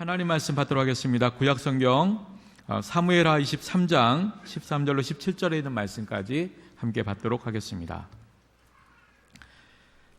하나님 말씀 받도록 하겠습니다. 구약성경 사무엘하 23장 13절로 17절에 있는 말씀까지 함께 받도록 하겠습니다.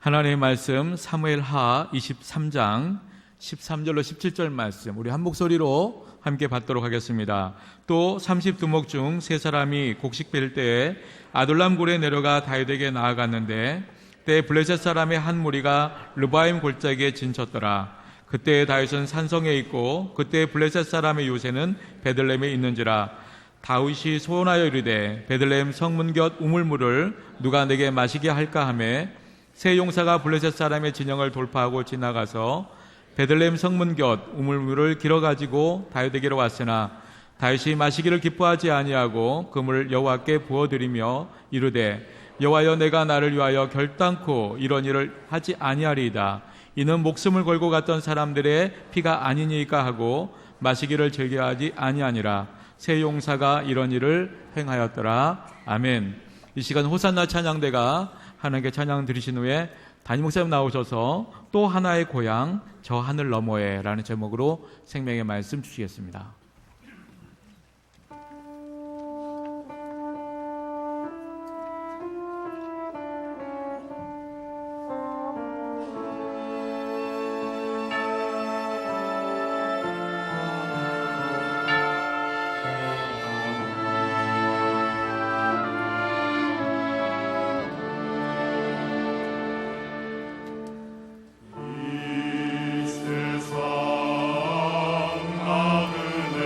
하나님의 말씀 사무엘하 23장 13절로 17절 말씀 우리 한 목소리로 함께 받도록 하겠습니다. 또 30두목 중 세 사람이 곡식 뺄 때에 아둘람 굴에 내려가 다윗에게 나아갔는데 때에 블레셋 사람의 한 무리가 르바임 골짜기에 진쳤더라. 그때 다윗은 산성에 있고 그때 블레셋 사람의 요새는 베들레헴에 있는지라. 다윗이 소원하여 이르되 베들레헴 성문 곁 우물물을 누가 내게 마시게 할까 하매 세 용사가 블레셋 사람의 진영을 돌파하고 지나가서 베들레헴 성문 곁 우물물을 길어가지고 다윗에게로 왔으나 다윗이 마시기를 기뻐하지 아니하고 그 물을 여호와께 부어드리며 이르되 여호와여, 내가 나를 위하여 결단코 이런 일을 하지 아니하리이다. 이는 목숨을 걸고 갔던 사람들의 피가 아니니까 하고 마시기를 즐겨하지 아니하니라. 세 용사가 이런 일을 행하였더라. 아멘. 이 시간 호산나 찬양대가 하나님께 찬양 드리신 후에 담임 목사님 나오셔서 또 하나의 고향 저 하늘 너머에 라는 제목으로 생명의 말씀 주시겠습니다. 세상 나그네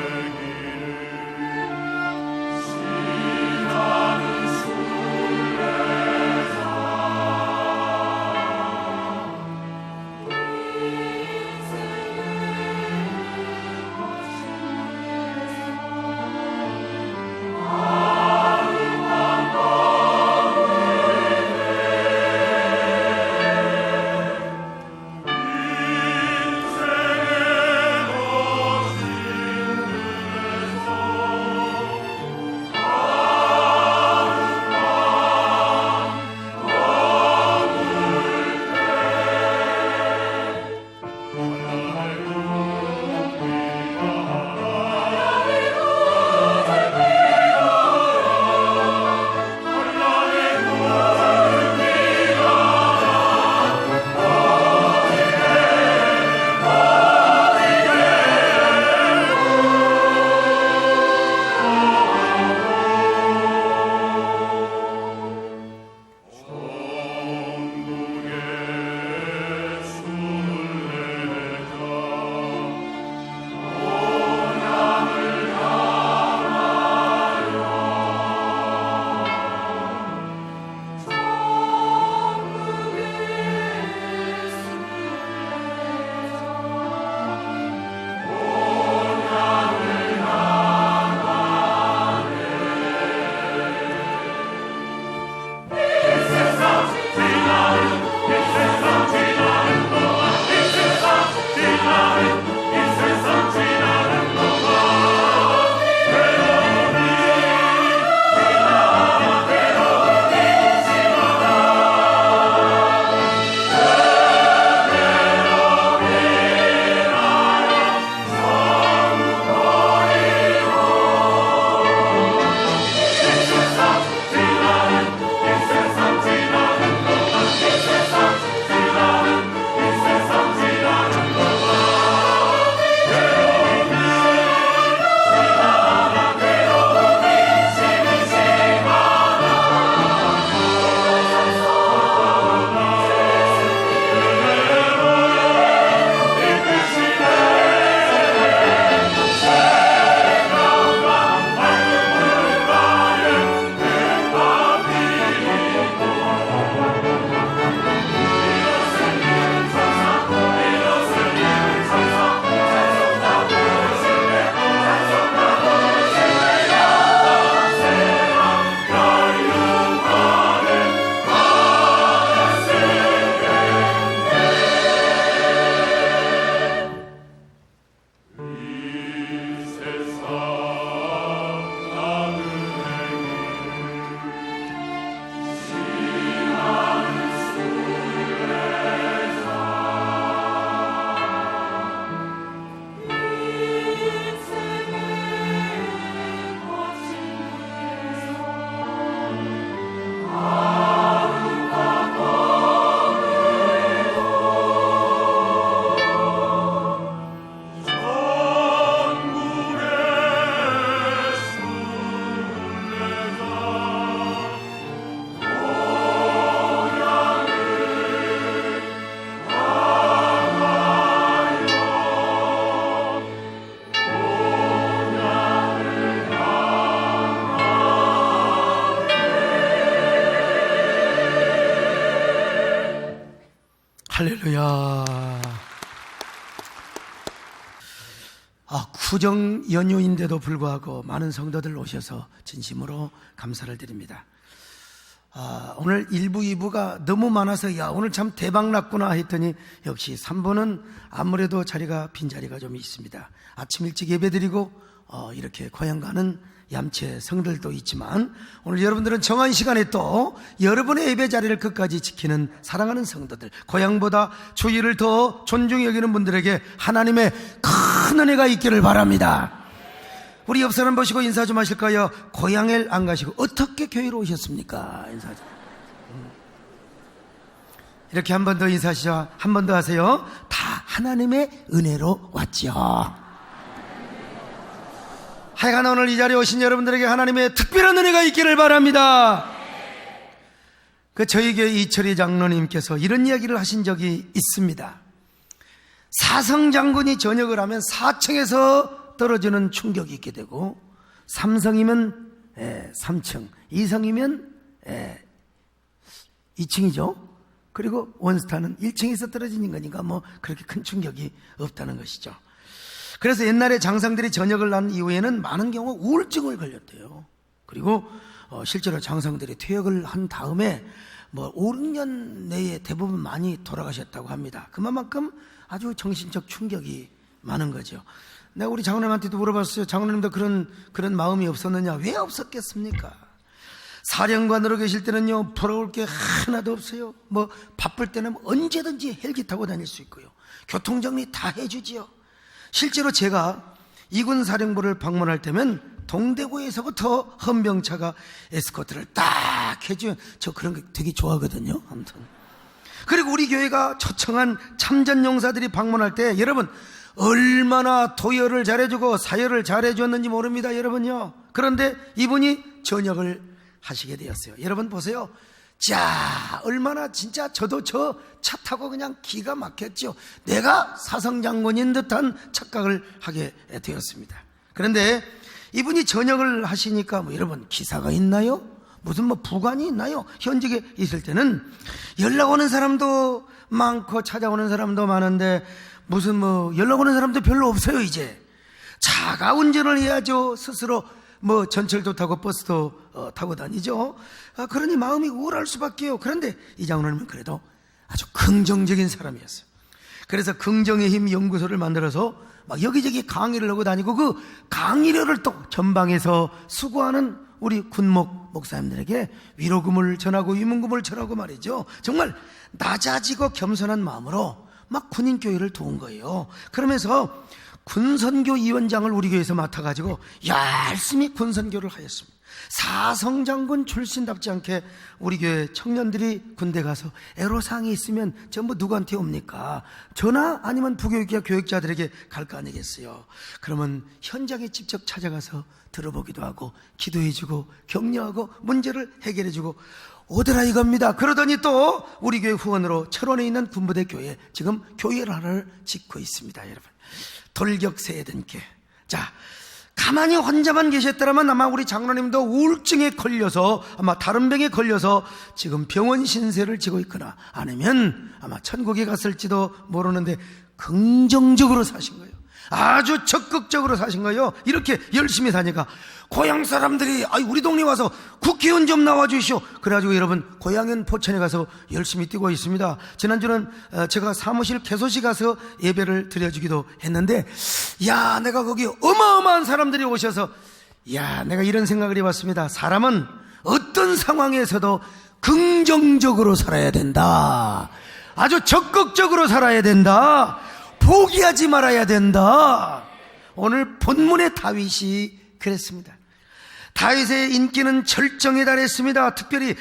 구정 연휴인데도 불구하고 많은 성도들 오셔서 진심으로 감사를 드립니다. 오늘 1부, 2부가 너무 많아서 오늘 참 대박 났구나 했더니 역시 3부는 아무래도 빈자리가 좀 있습니다. 아침 일찍 예배드리고 이렇게 고향 가는 얌체 성들도 있지만 오늘 여러분들은 정한 시간에 또 여러분의 예배 자리를 끝까지 지키는 사랑하는 성도들, 고향보다 주일을 더 존중히 여기는 분들에게 하나님의 큰 은혜가 있기를 바랍니다. 우리 옆 사람 보시고 인사 좀 하실까요? 고향에 안 가시고 어떻게 교회로 오셨습니까? 인사 좀. 이렇게 한 번 더 인사하시죠. 한 번 더 하세요. 다 하나님의 은혜로 왔죠. 하여간 오늘 이 자리에 오신 여러분들에게 하나님의 특별한 은혜가 있기를 바랍니다. 저희 교회 이철희 장로님께서 이런 이야기를 하신 적이 있습니다. 사성장군이 전역을 하면 4층에서 떨어지는 충격이 있게 되고, 3성이면 3층, 2성이면 2층이죠. 그리고 원스타는 1층에서 떨어지는 거니까 그렇게 큰 충격이 없다는 것이죠. 그래서 옛날에 장상들이 전역을 난 이후에는 많은 경우 우울증을 걸렸대요. 그리고 실제로 장상들이 퇴역을 한 다음에 5, 6년 내에 대부분 많이 돌아가셨다고 합니다. 그만큼 아주 정신적 충격이 많은 거죠. 내가 우리 장로님한테도 물어봤어요. 장로님도 그런 마음이 없었느냐? 왜 없었겠습니까? 사령관으로 계실 때는요, 부러울 게 하나도 없어요. 바쁠 때는 언제든지 헬기 타고 다닐 수 있고요. 교통정리 다 해주지요. 실제로 제가 이군 사령부를 방문할 때면 동대구에서부터 헌병차가 에스코트를 딱 해주면 저 그런 거 되게 좋아하거든요. 아무튼. 그리고 우리 교회가 초청한 참전용사들이 방문할 때 여러분 얼마나 도열을 잘해주고 사열을 잘해줬는지 모릅니다. 여러분요. 그런데 이분이 전역을 하시게 되었어요. 여러분 보세요. 자, 얼마나 진짜 저도 저 차 타고 그냥 기가 막혔죠. 내가 사성장군인 듯한 착각을 하게 되었습니다. 그런데 이분이 전역을 하시니까 여러분 기사가 있나요? 무슨 부관이 있나요? 현직에 있을 때는 연락 오는 사람도 많고 찾아오는 사람도 많은데 무슨 연락 오는 사람도 별로 없어요. 이제 자가 운전을 해야죠. 스스로 전철도 타고 버스도 타고 다니죠. 그러니 마음이 우울할 수밖에요. 그런데 이 장로님은 그래도 아주 긍정적인 사람이었어요. 그래서 긍정의 힘 연구소를 만들어서 여기저기 강의를 하고 다니고 그 강의료를 또 전방에서 수고하는 우리 군목 목사님들에게 위로금을 전하고 위문금을 전하고 말이죠. 정말 낮아지고 겸손한 마음으로 군인교회를 도운 거예요. 그러면서 군선교위원장을 우리 교회에서 맡아가지고 열심히 군선교를 하였습니다. 사성장군 출신답지 않게 우리 교회 청년들이 군대 가서 애로사항이 있으면 전부 누구한테 옵니까? 저나 아니면 부교육자 교육자들에게 갈 거 아니겠어요? 그러면 현장에 직접 찾아가서 들어보기도 하고 기도해주고 격려하고 문제를 해결해주고 오더라 이겁니다. 그러더니 또 우리 교회 후원으로 철원에 있는 군부대 교회 지금 교회를 하나를 짓고 있습니다. 여러분 돌격세에 든게 자 가만히 혼자만 계셨더라면 아마 우리 장로님도 우울증에 걸려서 아마 다른 병에 걸려서 지금 병원 신세를 지고 있거나 아니면 아마 천국에 갔을지도 모르는데 긍정적으로 사신 거예요. 아주 적극적으로 사신 거예요. 이렇게 열심히 사니까 고향 사람들이 우리 동네 와서 국회의원 좀 나와주시오. 그래가지고 여러분 고향은 포천에 가서 열심히 뛰고 있습니다. 지난주는 제가 사무실 개소시 가서 예배를 드려주기도 했는데 내가 거기 어마어마한 사람들이 오셔서 내가 이런 생각을 해봤습니다. 사람은 어떤 상황에서도 긍정적으로 살아야 된다. 아주 적극적으로 살아야 된다. 포기하지 말아야 된다. 오늘 본문의 다윗이 그랬습니다. 다윗의 인기는 절정에 달했습니다. 특별히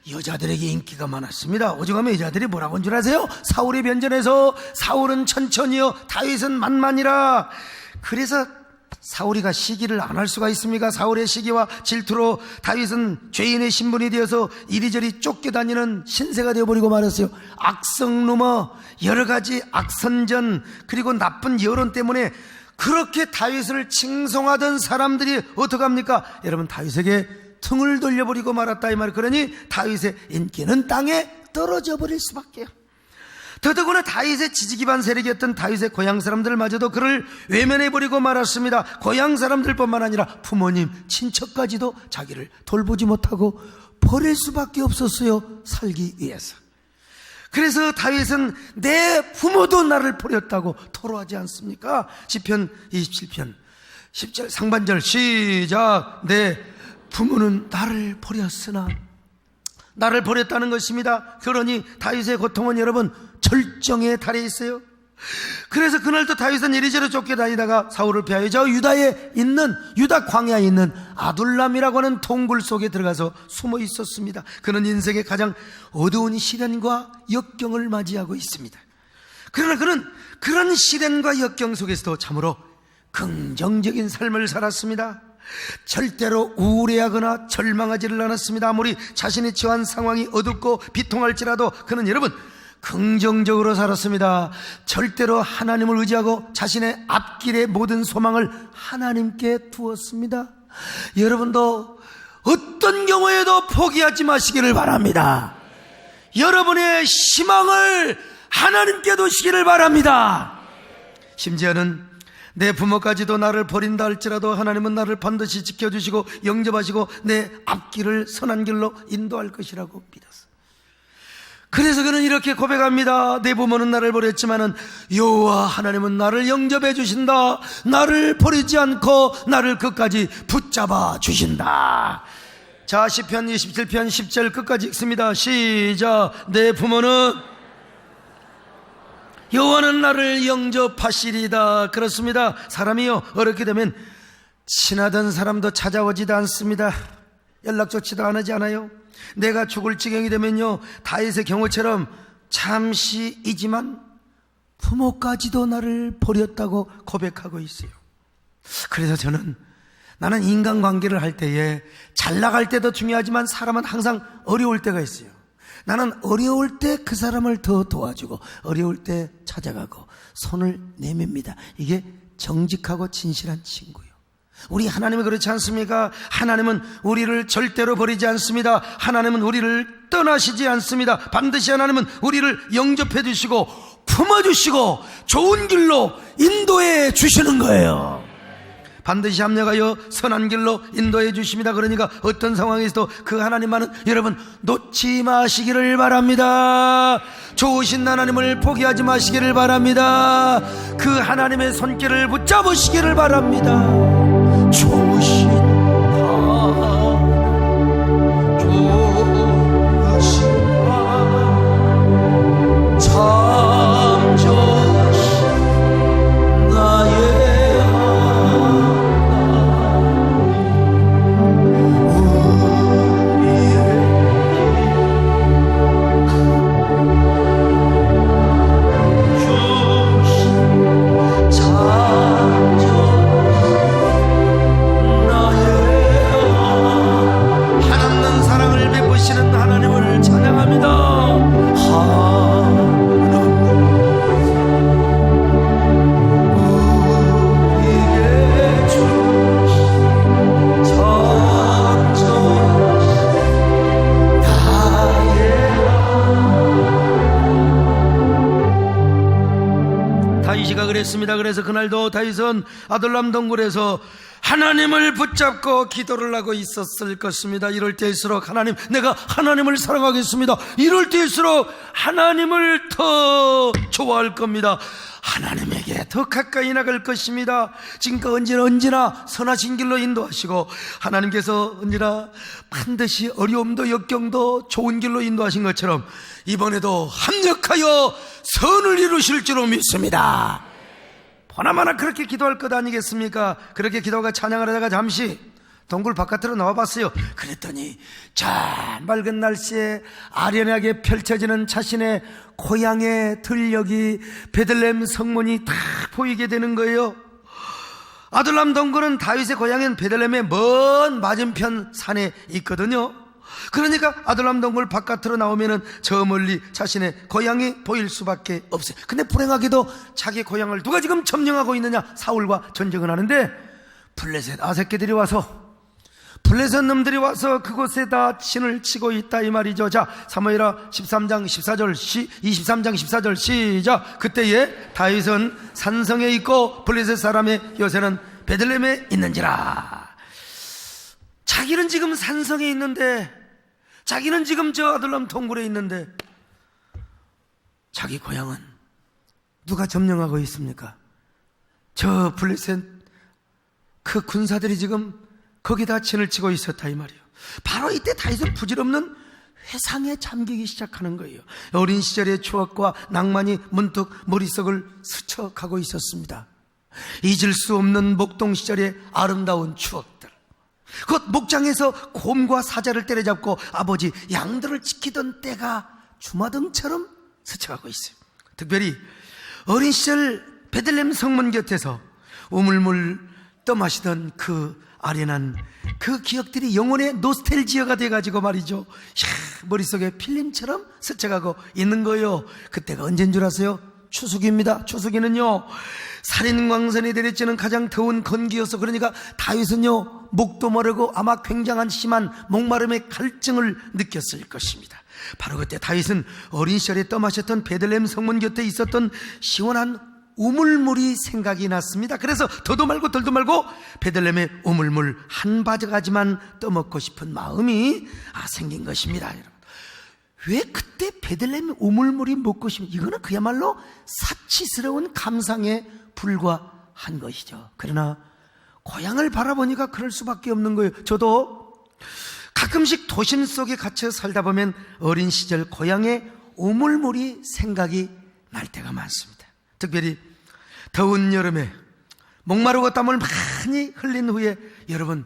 여자들에게 인기가 많았습니다. 오죽하면 여자들이 뭐라고 한 줄 아세요? 사울의 변전에서 사울은 천천히요 다윗은 만만이라. 그래서 사울이가 시기를 안 할 수가 있습니까? 사울의 시기와 질투로 다윗은 죄인의 신분이 되어서 이리저리 쫓겨다니는 신세가 되어버리고 말았어요. 악성 루머, 여러 가지 악선전, 그리고 나쁜 여론 때문에 그렇게 다윗을 칭송하던 사람들이 어떡합니까? 여러분 다윗에게 등을 돌려버리고 말았다 이 말. 그러니 다윗의 인기는 땅에 떨어져 버릴 수밖에요. 더더구나 다윗의 지지기반 세력이었던 다윗의 고향 사람들마저도 그를 외면해버리고 말았습니다. 고향 사람들뿐만 아니라 부모님, 친척까지도 자기를 돌보지 못하고 버릴 수밖에 없었어요. 살기 위해서. 그래서 다윗은 내 부모도 나를 버렸다고 토로하지 않습니까? 시편 27편 10절 상반절 시작. 내 부모는 나를 버렸으나, 나를 버렸다는 것입니다. 그러니 다윗의 고통은 여러분 절정에 달해 있어요. 그래서 그날도 다윗은 이리저리 쫓겨다니다가 사울을 피하여 저 유다에 있는, 유다 광야에 있는 아둘람이라고 하는 동굴 속에 들어가서 숨어 있었습니다. 그는 인생의 가장 어두운 시련과 역경을 맞이하고 있습니다. 그러나 그는 그런 시련과 역경 속에서도 참으로 긍정적인 삶을 살았습니다. 절대로 우울해하거나 절망하지를 않았습니다. 아무리 자신이 처한 상황이 어둡고 비통할지라도 그는 여러분 긍정적으로 살았습니다. 절대로 하나님을 의지하고 자신의 앞길의 모든 소망을 하나님께 두었습니다. 여러분도 어떤 경우에도 포기하지 마시기를 바랍니다. 여러분의 희망을 하나님께 두시기를 바랍니다. 심지어는 내 부모까지도 나를 버린다 할지라도 하나님은 나를 반드시 지켜주시고 영접하시고 내 앞길을 선한 길로 인도할 것이라고 믿었어요. 그래서 그는 이렇게 고백합니다. 내 부모는 나를 버렸지만은 여호와 하나님은 나를 영접해 주신다. 나를 버리지 않고 나를 끝까지 붙잡아 주신다. 자, 시편 27편 10절 끝까지 읽습니다. 시작. 내 부모는 여호와는 나를 영접하시리다. 그렇습니다. 사람이요 어렵게 되면 친하던 사람도 찾아오지도 않습니다. 연락조차도 안 하지 않아요? 내가 죽을 지경이 되면요 다윗의 경우처럼 잠시이지만 부모까지도 나를 버렸다고 고백하고 있어요. 그래서 나는 인간관계를 할 때에 잘 나갈 때도 중요하지만 사람은 항상 어려울 때가 있어요. 나는 어려울 때 그 사람을 더 도와주고 어려울 때 찾아가고 손을 내밉니다. 이게 정직하고 진실한 친구예요. 우리 하나님이 그렇지 않습니까? 하나님은 우리를 절대로 버리지 않습니다. 하나님은 우리를 떠나시지 않습니다. 반드시 하나님은 우리를 영접해 주시고 품어주시고 좋은 길로 인도해 주시는 거예요. 반드시 합력하여 선한 길로 인도해 주십니다. 그러니까 어떤 상황에서도 그 하나님만은 여러분 놓지 마시기를 바랍니다. 좋으신 하나님을 포기하지 마시기를 바랍니다. 그 하나님의 손길을 붙잡으시기를 바랍니다. 좋으신 참 좋으신 나의 하나님을 찬양합니다. 다윗이가 그랬습니다. 그래서 그날도 다윗은 아둘람 동굴에서 하나님을 붙잡고 기도를 하고 있었을 것입니다. 이럴 때일수록 하나님, 내가 하나님을 사랑하겠습니다. 이럴 때일수록 하나님을 더 좋아할 겁니다. 하나님에게 더 가까이 나갈 것입니다. 지금까지 언제나 선하신 길로 인도하시고 하나님께서 언제나 반드시 어려움도 역경도 좋은 길로 인도하신 것처럼 이번에도 합력하여 선을 이루실 줄로 믿습니다. 보나마나 그렇게 기도할 것 아니겠습니까? 그렇게 기도가 찬양을 하다가 잠시 동굴 바깥으로 나와봤어요. 그랬더니 전 맑은 날씨에 아련하게 펼쳐지는 자신의 고향의 들녘이 베들레헴 성문이 딱 보이게 되는 거예요. 아둘람 동굴은 다윗의 고향인 베들레헴의 먼 맞은편 산에 있거든요. 그러니까 아둘람 동굴 바깥으로 나오면은 저 멀리 자신의 고향이 보일 수밖에 없어요. 근데 불행하게도 자기 고향을 누가 지금 점령하고 있느냐? 사울과 전쟁을 하는데 블레셋 아색개들이 와서 블레셋 놈들이 와서 그곳에다 진을 치고 있다 이 말이죠. 자, 사무엘하 13장 14절 23장 14절 시작. 그때에 다윗은 산성에 있고 블레셋 사람의 요새는 베들레헴에 있는지라. 자기는 지금 산성에 있는데, 자기는 지금 저 아둘람 동굴에 있는데, 자기 고향은 누가 점령하고 있습니까? 저 블레셋 그 군사들이 지금 거기다 진을 치고 있었다 이 말이에요. 바로 이때 다윗은 부질없는 회상에 잠기기 시작하는 거예요. 어린 시절의 추억과 낭만이 문득 머릿속을 스쳐가고 있었습니다. 잊을 수 없는 목동 시절의 아름다운 추억들, 곧 목장에서 곰과 사자를 때려잡고 아버지 양들을 지키던 때가 주마등처럼 스쳐가고 있어요. 특별히 어린 시절 베들레헴 성문 곁에서 우물물 떠마시던 그 아련한 그 기억들이 영혼의 노스텔지어가 돼가지고 말이죠, 머릿속에 필름처럼 스쳐가고 있는 거예요. 그때가 언제인 줄 아세요? 추수기입니다. 추수기는요, 살인광선이 내리쬐는 가장 더운 건기여서, 그러니까 다윗은요 목도 마르고 아마 굉장한 심한 목마름의 갈증을 느꼈을 것입니다. 바로 그때 다윗은 어린 시절에 떠마셨던 베들레헴 성문 곁에 있었던 시원한 우물물이 생각이 났습니다. 그래서 더도 말고 덜도 말고 베들레헴의 우물물 한 바가지만 떠먹고 싶은 마음이 생긴 것입니다. 여러분, 왜 그때 베들레헴의 우물물이 먹고 싶은, 이거는 그야말로 사치스러운 감상에 불과한 것이죠. 그러나 고향을 바라보니까 그럴 수밖에 없는 거예요. 저도 가끔씩 도심 속에 갇혀 살다 보면 어린 시절 고향의 우물물이 생각이 날 때가 많습니다. 특별히 더운 여름에 목마르고 땀을 많이 흘린 후에 여러분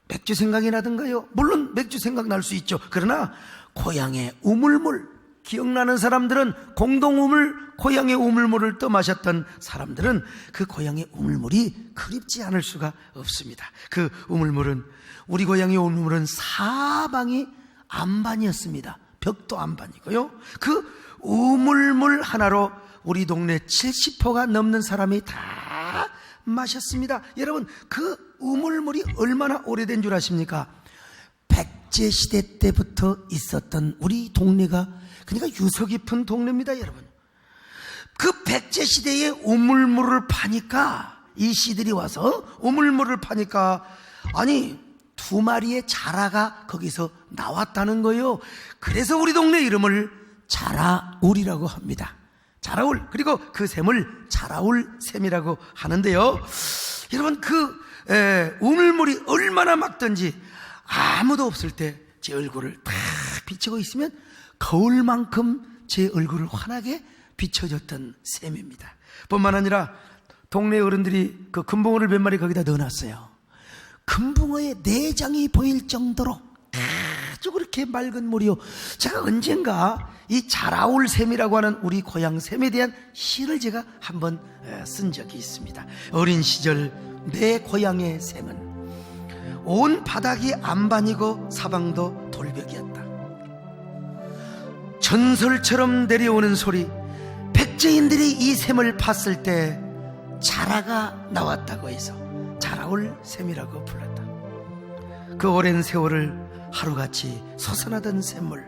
맥주 생각이 나던가요? 물론 맥주 생각날 수 있죠. 그러나 고향의 우물물 기억나는 사람들은, 공동우물 고향의 우물물을 떠마셨던 사람들은 그 고향의 우물물이 그립지 않을 수가 없습니다. 그 우물물은, 우리 고향의 우물물은 사방이 안반이었습니다. 벽도 안반이고요. 그 우물물 하나로 우리 동네 70호가 넘는 사람이 다 마셨습니다. 여러분, 그 우물물이 얼마나 오래된 줄 아십니까? 백제시대 때부터 있었던 우리 동네가, 그러니까 유서 깊은 동네입니다. 여러분, 그 백제시대에 우물물을 파니까, 이 씨들이 와서 우물물을 파니까, 아니 2마리의 자라가 거기서 나왔다는 거예요. 그래서 우리 동네 이름을 자라울이라고 합니다. 자라울, 그리고 그 샘을 자라울 샘이라고 하는데요. 여러분, 그 우물물이 얼마나 맑던지, 아무도 없을 때 제 얼굴을 탁 비추고 있으면 거울만큼 제 얼굴을 환하게 비춰줬던 샘입니다. 뿐만 아니라 동네 어른들이 그 금붕어를 몇 마리 거기다 넣어놨어요. 금붕어의 내장이 보일 정도로 아주 그렇게 맑은 물이요. 제가 언젠가 이 자라울 샘이라고 하는 우리 고향 샘에 대한 시를 제가 한번 쓴 적이 있습니다. 어린 시절 내 고향의 샘은 온 바닥이 안반이고 사방도 돌벽이었다. 전설처럼 내려오는 소리, 백제인들이 이 샘을 팠을 때 자라가 나왔다고 해서 자라올 샘이라고 불렀다. 그 오랜 세월을 하루같이 솟아나던 샘물,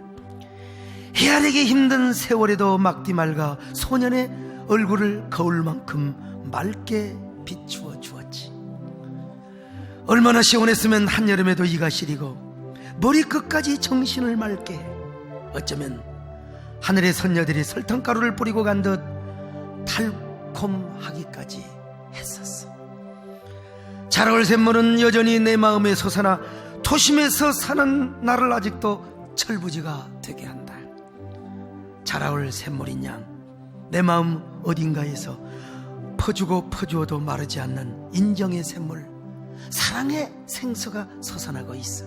헤아리기 힘든 세월에도 막디 맑아 소년의 얼굴을 거울만큼 맑게 비추어 주었지. 얼마나 시원했으면 한여름에도 이가 시리고 머리끝까지 정신을 맑게 해. 어쩌면 하늘의 선녀들이 설탕가루를 뿌리고 간 듯 달콤하기까지 했었어. 자라올 샘물은 여전히 내 마음에 솟아나 도심에서 사는 나를 아직도 철부지가 되게 한다. 자라올 샘물인 양, 내 마음 어딘가에서 퍼주고 퍼주어도 마르지 않는 인정의 샘물, 사랑의 생수가 솟아나고 있어.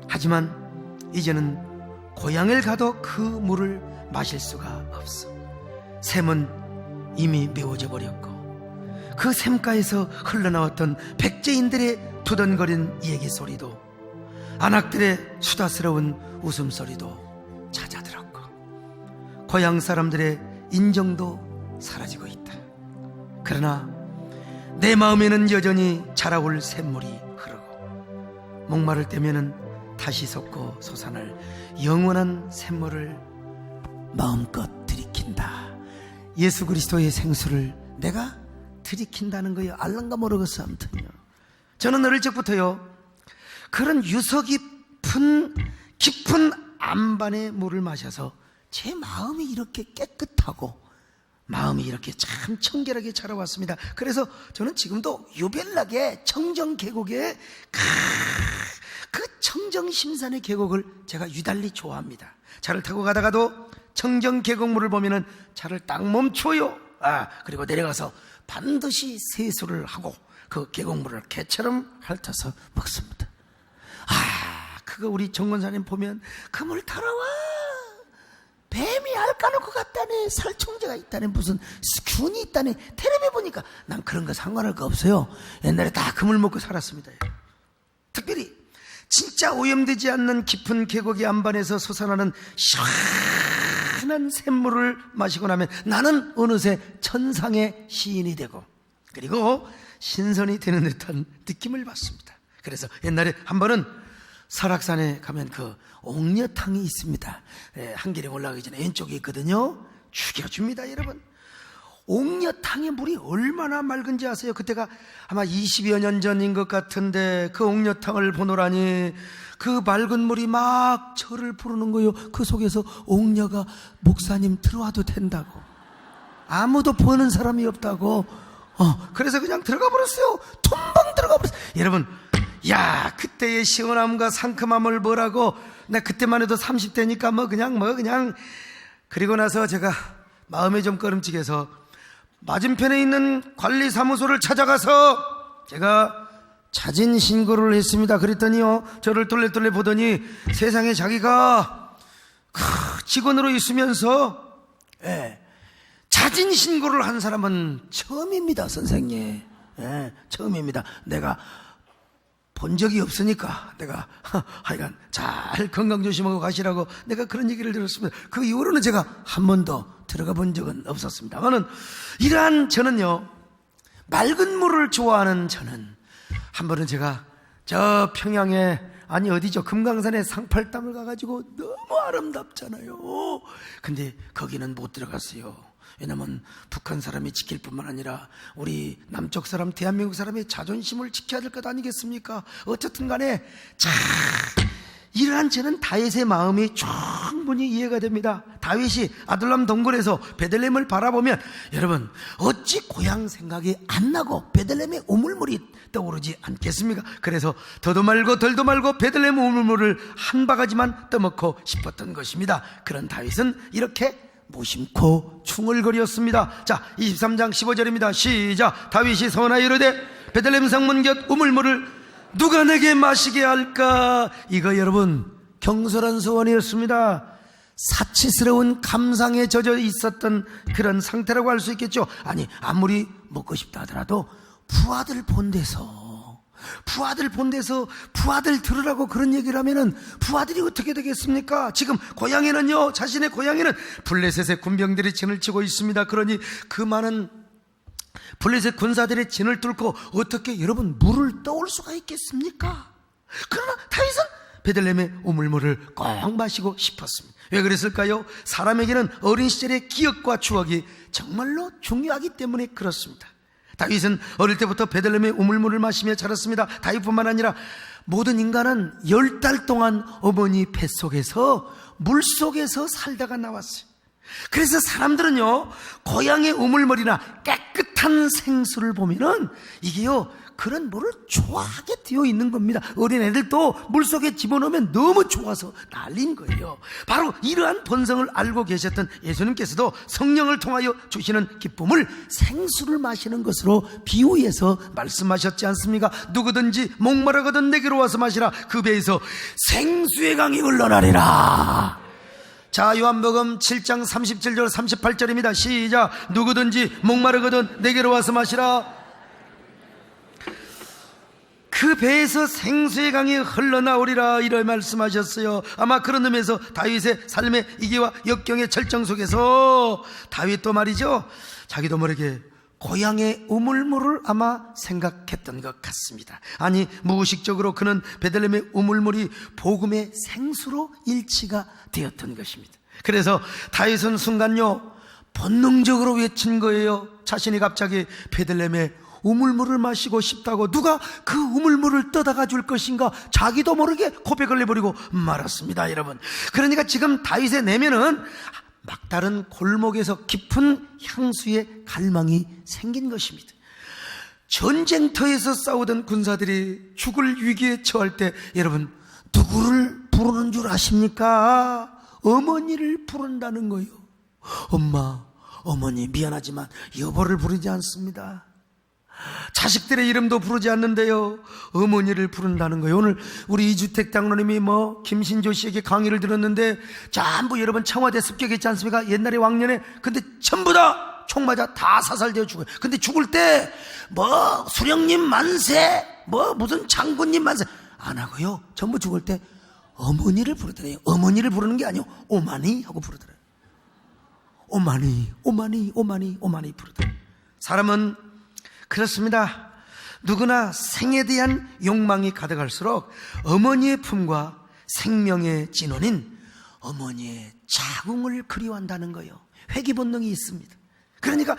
하지만 이제는 고향을 가도 그 물을 마실 수가 없어. 샘은 이미 메워져 버렸고 그 샘가에서 흘러나왔던 백제인들의 두던거린 얘기 소리도, 안악들의 수다스러운 웃음소리도 잦아들었고 고향 사람들의 인정도 사라지고 있다. 그러나 내 마음에는 여전히 자라올 샘물이 흐르고 목마를 때면은 다시 솟고 솟아날 영원한 샘물을 마음껏 들이킨다. 예수 그리스도의 생수를 내가 들이킨다는 거예요. 알랑가 모르겠어. 아무튼요, 저는 어릴 적부터요, 그런 유서 깊은 안반의 물을 마셔서 제 마음이 이렇게 깨끗하고 마음이 이렇게 참 청결하게 자라왔습니다. 그래서 저는 지금도 유별나게 청정계곡의 그 청정심산의 계곡을 제가 유달리 좋아합니다. 차를 타고 가다가도 청정계곡물을 보면은 차를 딱 멈춰요. 그리고 내려가서 반드시 세수를 하고 그 계곡물을 개처럼 핥아서 먹습니다. 그거 우리 정권사님 보면 그 물 타러와, 뱀이 알까놓고 갔다네, 살충제가 있다네, 무슨 균이 있다네. 텔레비 보니까 난 그런 거 상관할 거 없어요. 옛날에 다 그 물 먹고 살았습니다. 특별히 진짜 오염되지 않는 깊은 계곡의 안반에서 솟아나는 시원한 샘물을 마시고 나면 나는 어느새 천상의 시인이 되고, 그리고 신선이 되는 듯한 느낌을 받습니다. 그래서 옛날에 한 번은 설악산에 가면 그 옥녀탕이 있습니다. 한길에 올라가기 전에 왼쪽에 있거든요. 죽여줍니다, 여러분. 옥녀탕의 물이 얼마나 맑은지 아세요? 그때가 아마 20여 년 전인 것 같은데 그 옥녀탕을 보노라니 그 맑은 물이 막 저를 부르는 거예요. 그 속에서 옥녀가 목사님 들어와도 된다고, 아무도 보는 사람이 없다고. 그래서 그냥 들어가 버렸어요. tum방 들어가 버렸어요. 여러분, 그때의 시원함과 상큼함을 뭐라고. 나 그때만 해도 30대니까 그냥. 그리고 나서 제가 마음이 좀 꺼름직해서 맞은편에 있는 관리사무소를 찾아가서 제가 자진 신고를 했습니다. 그랬더니요, 저를 똘레똘레 보더니 세상에 자기가 직원으로 있으면서 자진 신고를 한 사람은 처음입니다, 선생님. 처음입니다. 내가 본 적이 없으니까 내가 하여간 잘 건강 조심하고 가시라고 내가 그런 얘기를 들었습니다. 그 이후로는 제가 한 번도 들어가 본 적은 없었습니다만은, 이러한 저는요, 맑은 물을 좋아하는 저는 한 번은 제가 저 평양에, 어디죠, 금강산에 상팔담을 가가지고 너무 아름답잖아요. 근데 거기는 못 들어갔어요. 왜냐면 북한 사람이 지킬 뿐만 아니라 우리 남쪽 사람, 대한민국 사람의 자존심을 지켜야 될 것 아니겠습니까? 어쨌든 간에 이러한 저는 다윗의 마음이 충분히 이해가 됩니다. 다윗이 아둘람 동굴에서 베들레헴을 바라보면, 여러분, 어찌 고향 생각이 안 나고 베들레헴의 우물물이 떠오르지 않겠습니까? 그래서 더도 말고 덜도 말고 베들레헴 우물물을 한 바가지만 떠먹고 싶었던 것입니다. 그런 다윗은 이렇게 무심코 충을거렸습니다. 자, 23장 15절입니다. 시작. 다윗이 선하여 이르되 베들레헴 성문 곁 우물물을 누가 내게 마시게 할까? 이거 여러분 경솔한 소원이었습니다. 사치스러운 감상에 젖어 있었던 그런 상태라고 할 수 있겠죠. 아무리 먹고 싶다 하더라도 부하들 본데서 부하들 들으라고 그런 얘기를 하면은 부하들이 어떻게 되겠습니까? 지금 고향에는요, 자신의 고향에는 블레셋의 군병들이 진을 치고 있습니다. 그러니 그 많은 블레셋 군사들의 진을 뚫고 어떻게 여러분 물을 떠올 수가 있겠습니까? 그러나 다윗은 베들레헴의 우물물을 꼭 마시고 싶었습니다. 왜 그랬을까요? 사람에게는 어린 시절의 기억과 추억이 정말로 중요하기 때문에 그렇습니다. 다윗은 어릴 때부터 베들레헴의 우물물을 마시며 자랐습니다. 다윗뿐만 아니라 모든 인간은 10달 동안 어머니 뱃속에서 물속에서 살다가 나왔어요. 그래서 사람들은요, 고향의 우물물이나 깨끗한 생수를 보면은 이게요, 그런 물을 좋아하게 되어 있는 겁니다. 어린애들도 물속에 집어넣으면 너무 좋아서 난린 거예요. 바로 이러한 본성을 알고 계셨던 예수님께서도 성령을 통하여 주시는 기쁨을 생수를 마시는 것으로 비유해서 말씀하셨지 않습니까? 누구든지 목마르거든 내게로 와서 마시라. 그 배에서 생수의 강이 흘러나리라. 자, 요한복음 7장 37절 38절입니다. 시작. 누구든지 목마르거든 내게로 와서 마시라. 그 배에서 생수의 강이 흘러나오리라, 이런 말씀하셨어요. 아마 그런 의미에서 다윗의 삶의 이기와 역경의 절정 속에서 다윗도 말이죠, 자기도 모르게 고향의 우물물을 아마 생각했던 것 같습니다. 아니, 무의식적으로 그는 베들레헴의 우물물이 복음의 생수로 일치가 되었던 것입니다. 그래서 다윗은 순간요 본능적으로 외친 거예요. 자신이 갑자기 베들레헴의 우물물을 마시고 싶다고. 누가 그 우물물을 떠다가 줄 것인가, 자기도 모르게 고백을 해버리고 말았습니다, 여러분. 그러니까 지금 다윗의 내면은 막다른 골목에서 깊은 향수의 갈망이 생긴 것입니다. 전쟁터에서 싸우던 군사들이 죽을 위기에 처할 때 여러분 누구를 부르는 줄 아십니까? 어머니를 부른다는 거예요. 엄마, 어머니 미안하지만 여보를 부르지 않습니다. 자식들의 이름도 부르지 않는데요, 어머니를 부른다는 거예요. 오늘 우리 이주택 장로님이 김신조 씨에게 강의를 들었는데 전부 여러분 청와대 습격했지 않습니까? 옛날에 왕년에. 근데 전부 다 총 맞아 다 사살되어 죽어요. 근데 죽을 때 수령님 만세, 무슨 장군님 만세 안 하고요, 전부 죽을 때 어머니를 부르더래요. 어머니를 부르는 게 아니고 오마니 하고 부르더래요. 오마니, 오마니, 오마니, 오마니 부르더래요. 사람은 그렇습니다. 누구나 생에 대한 욕망이 가득할수록 어머니의 품과 생명의 진원인 어머니의 자궁을 그리워한다는 거예요. 회귀 본능이 있습니다. 그러니까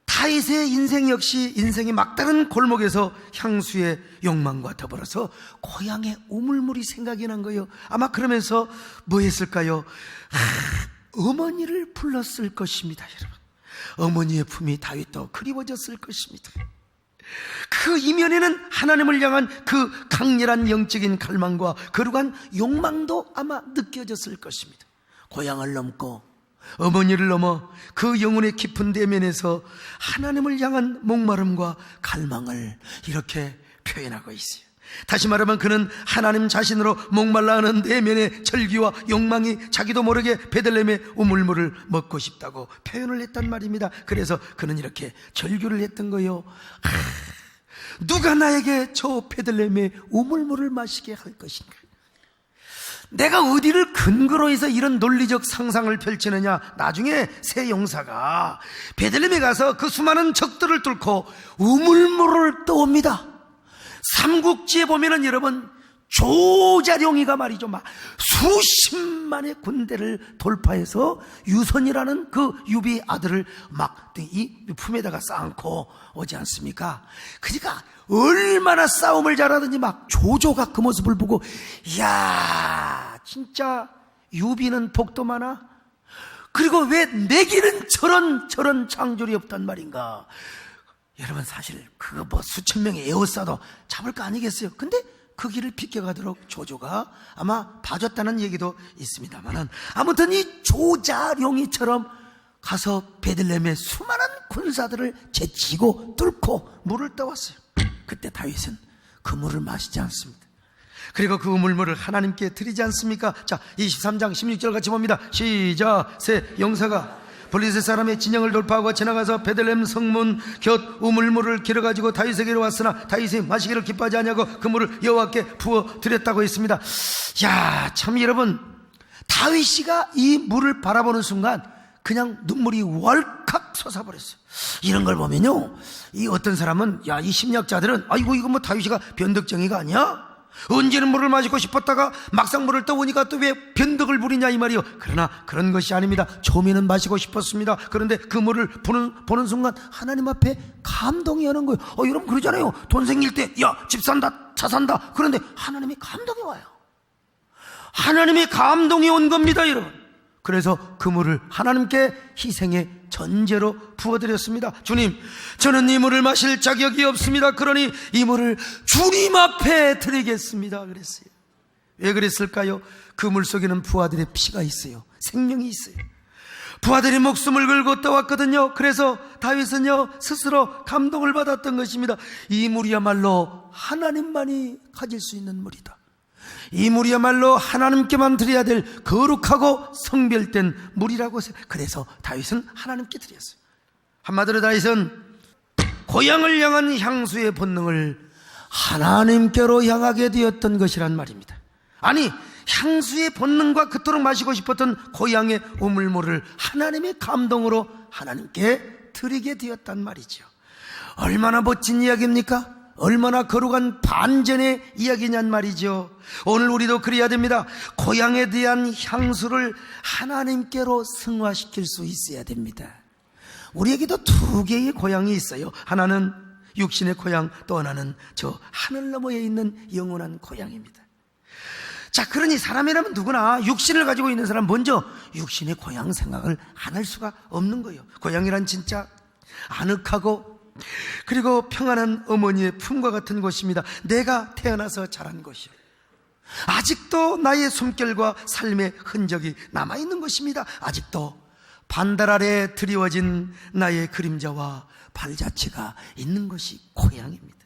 다윗의 인생 역시 인생의 막다른 골목에서 향수의 욕망과 더불어서 고향의 우물물이 생각이 난 거예요. 아마 그러면서 뭐 했을까요? 어머니를 불렀을 것입니다, 여러분. 어머니의 품이 다윗도 그리워졌을 것입니다. 그 이면에는 하나님을 향한 그 강렬한 영적인 갈망과 거룩한 욕망도 아마 느껴졌을 것입니다. 고향을 넘고 어머니를 넘어 그 영혼의 깊은 내면에서 하나님을 향한 목마름과 갈망을 이렇게 표현하고 있어요. 다시 말하면 그는 하나님 자신으로 목말라 하는 내면의 절기와 욕망이 자기도 모르게 베들레헴의 우물물을 먹고 싶다고 표현을 했단 말입니다. 그래서 그는 이렇게 절규를 했던 거예요. 누가 나에게 저 베들레헴의 우물물을 마시게 할 것인가? 내가 어디를 근거로 해서 이런 논리적 상상을 펼치느냐? 나중에 새 용사가 베들레헴에 가서 그 수많은 적들을 뚫고 우물물을 떠옵니다. 삼국지에 보면은 여러분 조자룡이가 말이죠, 막 수십만의 군대를 돌파해서 유선이라는 그 유비 아들을 막 이 품에다가 쌓고 오지 않습니까? 그러니까 얼마나 싸움을 잘하든지 막 조조가 그 모습을 보고, 이야 진짜 유비는 복도 많아. 그리고 왜 내기는 저런 창졸이 없단 말인가? 여러분 사실 그거 수천 명의 에워싸도 잡을 거 아니겠어요? 근데 그 길을 비껴가도록 조조가 아마 봐줬다는 얘기도 있습니다만은, 아무튼 이 조자룡이처럼 가서 베들레헴의 수많은 군사들을 제치고 뚫고 물을 떠왔어요. 그때 다윗은 그 물을 마시지 않습니다. 그리고 그 우물물을 하나님께 드리지 않습니까? 자, 23장 16절 같이 봅니다. 시작. 새 용사가 블레셋 사람의 진영을 돌파하고 지나가서 베들레헴 성문 곁 우물물을 길어가지고 다윗에게로 왔으나 다윗이 마시기를 기뻐하지 않냐고 그 물을 여호와께 부어 드렸다고 했습니다. 야, 참 여러분, 다윗이가 이 물을 바라보는 순간 그냥 눈물이 월칵 솟아버렸어요. 이런 걸 보면요, 이 어떤 사람은, 야, 이 심리학자들은 아이고 이거 다윗이가 변덕쟁이가 아니야? 언제는 물을 마시고 싶었다가 막상 물을 떠오니까 또 왜 변덕을 부리냐 이 말이요. 그러나 그런 것이 아닙니다. 처음에는 마시고 싶었습니다. 그런데 그 물을 보는 순간 하나님 앞에 감동이 오는 거예요. 여러분 그러잖아요. 돈 생길 때 야, 집 산다, 차 산다. 그런데 하나님의 감동이 와요. 하나님의 감동이 온 겁니다, 여러분. 그래서 그 물을 하나님께 희생의 전제로 부어드렸습니다. 주님, 저는 이 물을 마실 자격이 없습니다. 그러니 이 물을 주님 앞에 드리겠습니다. 그랬어요. 왜 그랬을까요? 그 물 속에는 부하들의 피가 있어요. 생명이 있어요. 부하들이 목숨을 걸고 떠왔거든요. 그래서 다윗은요 스스로 감동을 받았던 것입니다. 이 물이야말로 하나님만이 가질 수 있는 물이다. 이 물이야말로 하나님께만 드려야 될 거룩하고 성별된 물이라고 해서, 그래서 다윗은 하나님께 드렸어요. 한마디로 다윗은 고향을 향한 향수의 본능을 하나님께로 향하게 되었던 것이란 말입니다. 아니, 향수의 본능과 그토록 마시고 싶었던 고향의 우물물을 하나님의 감동으로 하나님께 드리게 되었단 말이죠. 얼마나 멋진 이야기입니까? 얼마나 거룩한 반전의 이야기냔 말이죠. 오늘 우리도 그래야 됩니다. 고향에 대한 향수를 하나님께로 승화시킬 수 있어야 됩니다. 우리에게도 두 개의 고향이 있어요. 하나는 육신의 고향, 또 하나는 저 하늘 너머에 있는 영원한 고향입니다. 자, 그러니 사람이라면 누구나 육신을 가지고 있는 사람 먼저 육신의 고향 생각을 안 할 수가 없는 거예요. 고향이란 진짜 아늑하고 그리고 평안한 어머니의 품과 같은 곳입니다. 내가 태어나서 자란 곳이요. 아직도 나의 숨결과 삶의 흔적이 남아있는 것입니다. 아직도 반달 아래 드리워진 나의 그림자와 발자취가 있는 것이 고향입니다.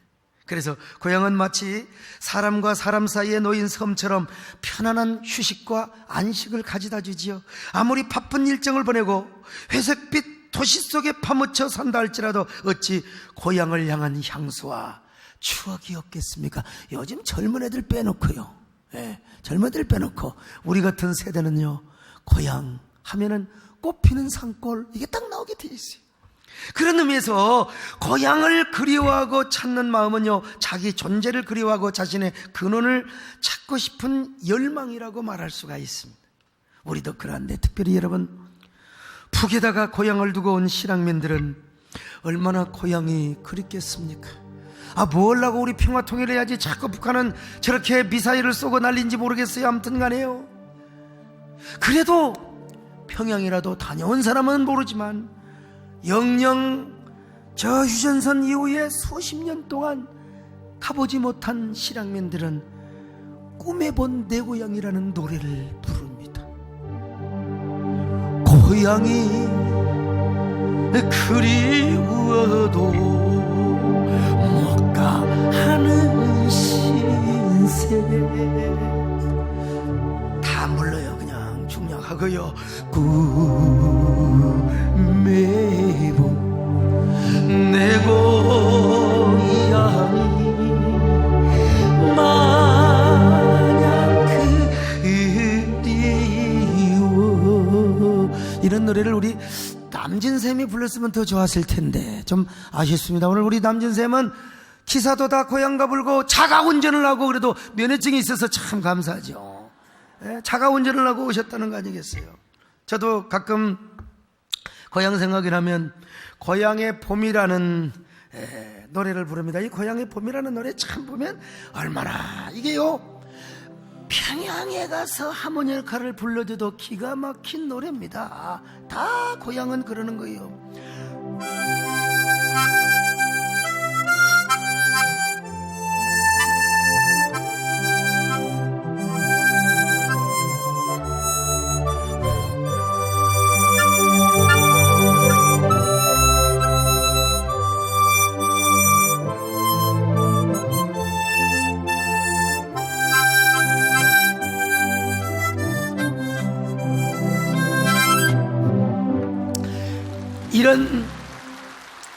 그래서 고향은 마치 사람과 사람 사이에 놓인 섬처럼 편안한 휴식과 안식을 가져다 주지요. 아무리 바쁜 일정을 보내고 회색빛 도시 속에 파묻혀 산다 할지라도 어찌 고향을 향한 향수와 추억이 없겠습니까? 요즘 젊은 애들 빼놓고요. 젊은 애들 빼놓고 우리 같은 세대는요, 고향 하면은 꽃피는 산골, 이게 딱 나오게 돼 있어요. 그런 의미에서 고향을 그리워하고 찾는 마음은요, 자기 존재를 그리워하고 자신의 근원을 찾고 싶은 열망이라고 말할 수가 있습니다. 우리도 그런데 특별히 여러분, 북에다가 고향을 두고 온 실향민들은 얼마나 고향이 그립겠습니까? 뭘라고 우리 평화통일해야지 자꾸 북한은 저렇게 미사일을 쏘고 날린지 모르겠어요. 아무튼 간에요. 그래도 평양이라도 다녀온 사람은 모르지만 영영 저 휴전선 이후에 수십 년 동안 가보지 못한 실향민들은 꿈에 본 내 고향이라는 노래를 부릅니다. 고향이 그리워도 못 가 하는 신세. 다 불러요. 그냥 중략하고요. 꿈에 본 내 고향이 마냥 그리워. 이런 노래를 우리 남진쌤이 불렀으면 더 좋았을 텐데 좀 아쉽습니다. 오늘 우리 남진쌤은 기사도 다 고향 가불고 자가 운전을 하고 그래도 면허증이 있어서 참 감사하죠. 자가 운전을 하고 오셨다는 거 아니겠어요? 저도 가끔 고향 생각이 나면 고향의 봄이라는 노래를 부릅니다. 이 고향의 봄이라는 노래 참 보면 얼마나 이게요, 평양에 가서 하모니카를 불러줘도 기가 막힌 노래입니다. 다 고향은 그러는 거예요. 이런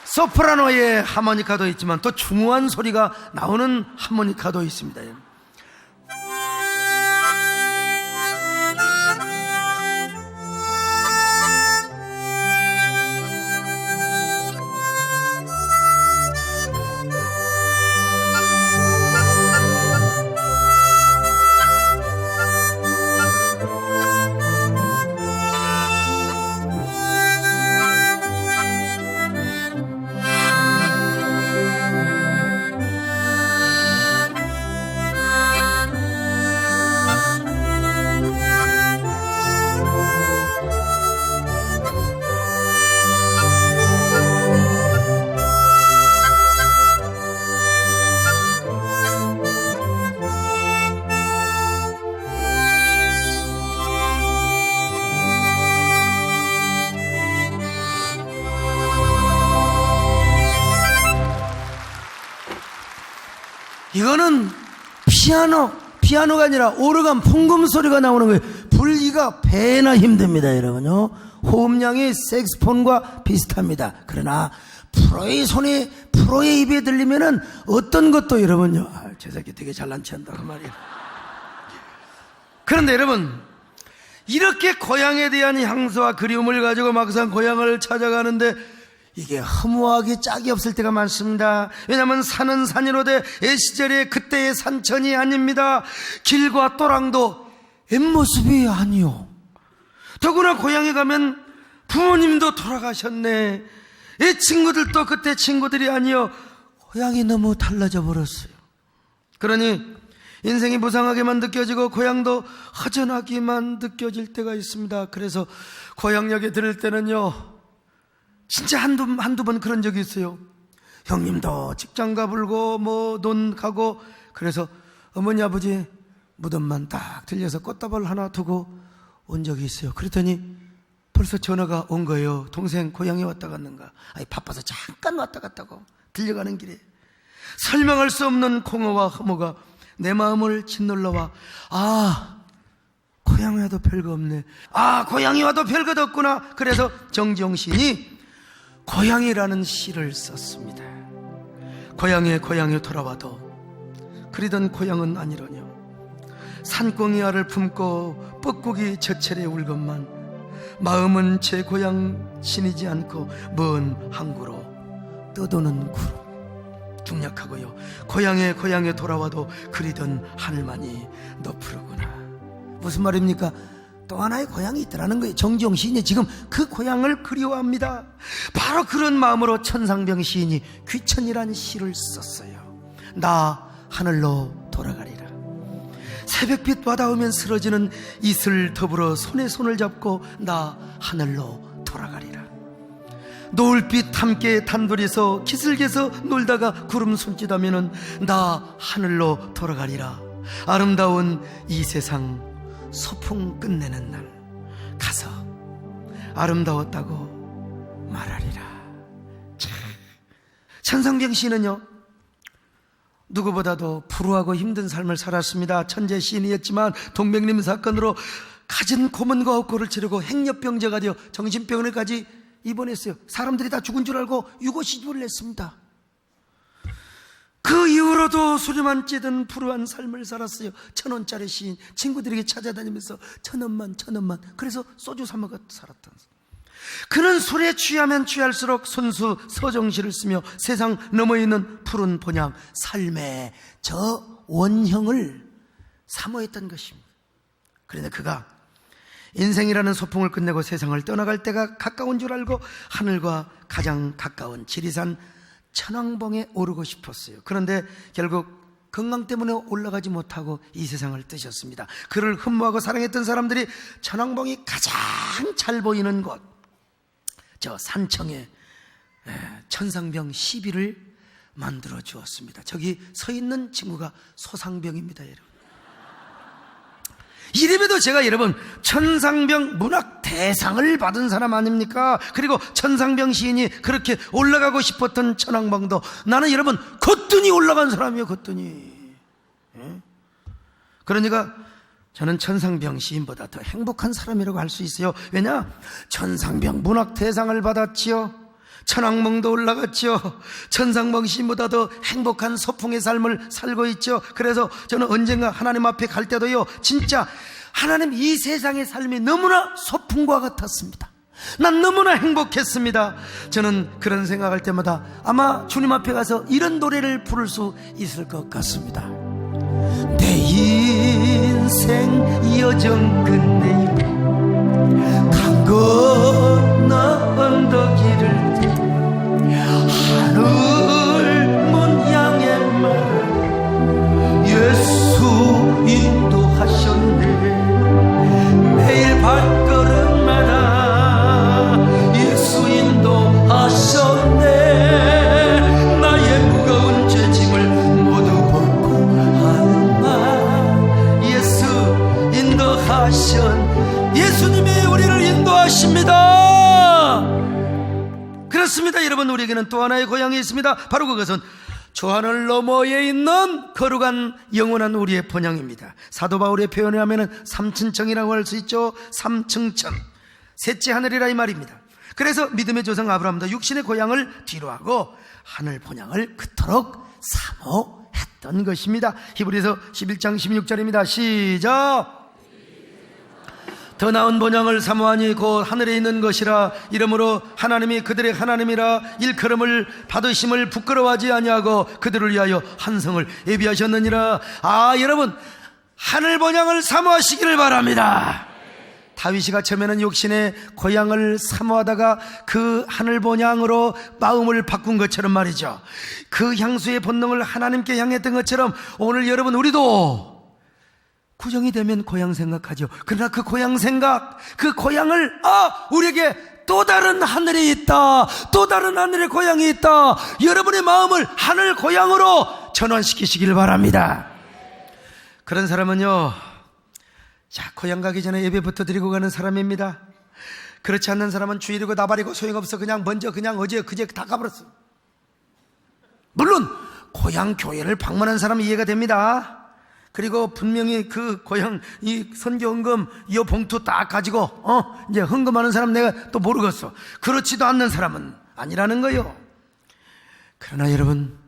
소프라노의 하모니카도 있지만 또 중후한 소리가 나오는 하모니카도 있습니다. 이거는 피아노가 아니라 오르간 풍금 소리가 나오는 거예요. 불기가 배나 힘듭니다, 여러분요. 호흡량이 색스폰과 비슷합니다. 그러나 프로의 손에, 프로의 입에 들리면은 어떤 것도 여러분요, 저 새끼 되게 잘난 체한다 그 말이에요. 그런데 여러분, 이렇게 고향에 대한 향수와 그리움을 가지고 막상 고향을 찾아가는데 이게 허무하게 짝이 없을 때가 많습니다. 왜냐하면 산은 산이로되 애시절에 그때의 산천이 아닙니다. 길과 또랑도 앱모습이 아니요. 더구나 고향에 가면 부모님도 돌아가셨네. 애 친구들도 그때 친구들이 아니요. 고향이 너무 달라져 버렸어요. 그러니 인생이 무상하게만 느껴지고 고향도 허전하게만 느껴질 때가 있습니다. 그래서 고향역에 들을 때는요, 진짜 한두 번 그런 적이 있어요. 형님도 직장 가불고 돈 가고, 그래서 어머니 아버지 무덤만 딱 들려서 꽃다발 하나 두고 온 적이 있어요. 그랬더니 벌써 전화가 온 거예요. 동생 고향에 왔다 갔는가. 아니 바빠서 잠깐 왔다 갔다고. 들려가는 길에 설명할 수 없는 공허와 허무가 내 마음을 짓눌러와, 고향에 와도 별거 없네. 고향에 와도 별것 없구나. 그래서 정지용 시인이 고향이라는 시를 썼습니다. 고향에 돌아와도 그리던 고향은 아니로뇨. 산꽁이 알을 품고 뻐꾸기 젖철에 울건만 마음은 제 고향 지니지 않고 먼 항구로 떠도는 구름. 중략하고요. 고향에 돌아와도 그리던 하늘만이 너프르구나. 무슨 말입니까? 또 하나의 고향이 있더라는 거예요. 정지용 시인이 지금 그 고향을 그리워합니다. 바로 그런 마음으로 천상병 시인이 귀천이라는 시를 썼어요. 나 하늘로 돌아가리라. 새벽빛 와닿으면 쓰러지는 이슬 더불어 손에 손을 잡고 나 하늘로 돌아가리라. 노을빛 함께 단둘이서 기슭에서 놀다가 구름 손짓하면은 나 하늘로 돌아가리라. 아름다운 이 세상 소풍 끝내는 날 가서 아름다웠다고 말하리라. 천상병 시인은요, 누구보다도 불우하고 힘든 삶을 살았습니다. 천재 시인이었지만 동백림 사건으로 갖은 고문과 업고를 치르고 행렬병자가 되어 정신병원에까지 입원했어요. 사람들이 다 죽은 줄 알고 유고 시도를 했습니다. 그 이후로도 술에만 찌든 불우한 삶을 살았어요. 1,000원짜리 시인, 친구들에게 찾아다니면서 1,000원만. 그래서 소주 사 먹어 살았던. 그는 술에 취하면 취할수록 손수 서정시를 쓰며 세상 넘어있는 푸른 본향, 삶의 저 원형을 사모했던 것입니다. 그런데 그가 인생이라는 소풍을 끝내고 세상을 떠나갈 때가 가까운 줄 알고 하늘과 가장 가까운 지리산 천왕봉에 오르고 싶었어요. 그런데 결국 건강 때문에 올라가지 못하고 이 세상을 뜨셨습니다. 그를 흠모하고 사랑했던 사람들이 천왕봉이 가장 잘 보이는 곳, 저 산청에 천상병 시비를 만들어 주었습니다. 저기 서 있는 친구가 소상병입니다, 여러분. 이래봬도 제가 여러분 천상병 문학 대상을 받은 사람 아닙니까? 그리고 천상병 시인이 그렇게 올라가고 싶었던 천왕봉도 나는 여러분 거뜬히 올라간 사람이에요. 거뜬히. 그러니까 저는 천상병 시인보다 더 행복한 사람이라고 할 수 있어요. 왜냐? 천상병 문학 대상을 받았지요. 천왕봉도 올라갔죠. 천상병 시인보다 더 행복한 소풍의 삶을 살고 있죠. 그래서 저는 언젠가 하나님 앞에 갈 때도요, 진짜 하나님 이 세상의 삶이 너무나 소풍과 같았습니다. 난 너무나 행복했습니다. 저는 그런 생각할 때마다 아마 주님 앞에 가서 이런 노래를 부를 수 있을 것 같습니다. 내 인생 여정 끝내 강 건너 언덕 길을 하늘 문 향해 말 예수 인도하셨네. 매일 발걸음마다 예수 인도하셨네. 나의 무거운 죄짐을 모두 벗고 하는 말 예수 인도하셨네. 예수님이 우리를 인도하십니다. 그렇습니다. 여러분, 우리에게는 또 하나의 고향이 있습니다. 바로 그것은 저 하늘 너머에 있는 거룩한 영원한 우리의 본향입니다. 사도 바울의 표현에 하면은 삼층천이라고 할 수 있죠. 삼층천, 셋째 하늘이라 이 말입니다. 그래서 믿음의 조상 아브라함도 육신의 고향을 뒤로하고 하늘 본향을 그토록 사모했던 것입니다. 히브리서 11장 16절입니다. 시작. 더 나은 본향을 사모하니 곧 하늘에 있는 것이라. 이러므로 하나님이 그들의 하나님이라 일컬음을 받으심을 부끄러워하지 아니하고 그들을 위하여 한 성을 예비하셨느니라. 여러분, 하늘 본향을 사모하시기를 바랍니다. 다윗이가 처음에는 육신의 고향을 사모하다가 그 하늘 본향으로 마음을 바꾼 것처럼 말이죠. 그 향수의 본능을 하나님께 향했던 것처럼 오늘 여러분, 우리도 구정이 되면 고향 생각하죠. 그러나 그 고향 생각, 그 고향을 우리에게 또 다른 하늘이 있다, 또 다른 하늘의 고향이 있다. 여러분의 마음을 하늘 고향으로 전환시키시기를 바랍니다. 그런 사람은요, 자, 고향 가기 전에 예배부터 드리고 가는 사람입니다. 그렇지 않는 사람은 주일이고 나발이고 소용없어. 그냥 먼저 그냥 어제 그제 다 가버렸어. 물론 고향 교회를 방문한 사람은 이해가 됩니다. 그리고 분명히 그 고향 이 선교 헌금 이 봉투 딱 가지고 이제 헌금하는 사람 내가 또 모르겠어. 그렇지도 않는 사람은 아니라는 거예요. 그러나 여러분,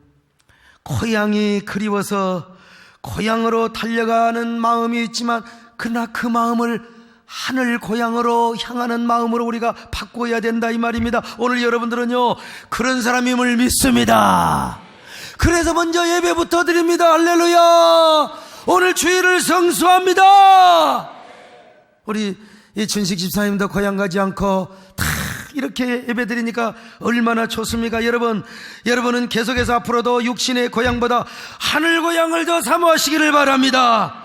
고향이 그리워서 고향으로 달려가는 마음이 있지만, 그러나 그 마음을 하늘 고향으로 향하는 마음으로 우리가 바꿔야 된다, 이 말입니다. 오늘 여러분들은요, 그런 사람임을 믿습니다. 그래서 먼저 예배부터 드립니다. 할렐루야. 오늘 주일을 성수합니다. 우리 이 준식 집사님도 고향 가지 않고 다 이렇게 예배 드리니까 얼마나 좋습니까? 여러분은 계속해서 앞으로도 육신의 고향보다 하늘 고향을 더 사모하시기를 바랍니다.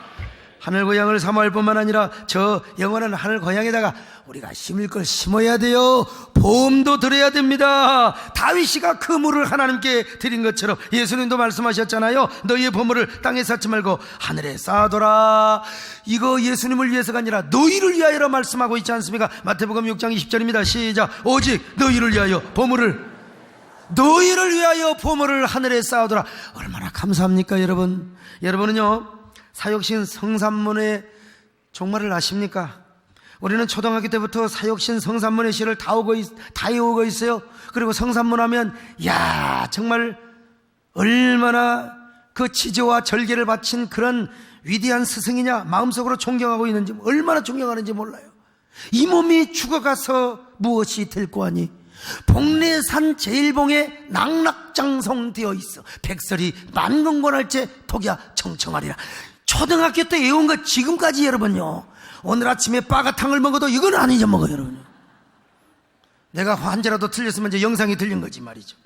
하늘 고향을 사모할 뿐만 아니라 저 영원한 하늘 고향에다가 우리가 심을 걸 심어야 돼요. 보험도 들어야 됩니다. 다윗이가 그 물을 하나님께 드린 것처럼 예수님도 말씀하셨잖아요. 너희의 보물을 땅에 쌓지 말고 하늘에 쌓아둬라. 이거 예수님을 위해서가 아니라 너희를 위하여라 말씀하고 있지 않습니까? 마태복음 6장 20절입니다. 시작. 오직 너희를 위하여 너희를 위하여 보물을 하늘에 쌓아둬라. 얼마나 감사합니까, 여러분? 여러분은요, 사역신 성산문의 종말을 아십니까? 우리는 초등학교 때부터 사역신 성산문의 시를 다 외우고 있어요. 그리고 성산문 하면 정말 얼마나 그 지조와 절개를 바친 그런 위대한 스승이냐, 마음속으로 존경하고 있는지, 얼마나 존경하는지 몰라요. 이 몸이 죽어가서 무엇이 될 거하니 복례산 제일봉에 낙락장성되어 있어 백설이 만건곤할제 독야 청청하리라. 초등학교 때 외운 거 지금까지 여러분요, 오늘 아침에 빠가탕을 먹어도 이건 안 잊어먹어요, 여러분. 내가 한자라도 틀렸으면 이제 영상이 틀린 거지 말이죠.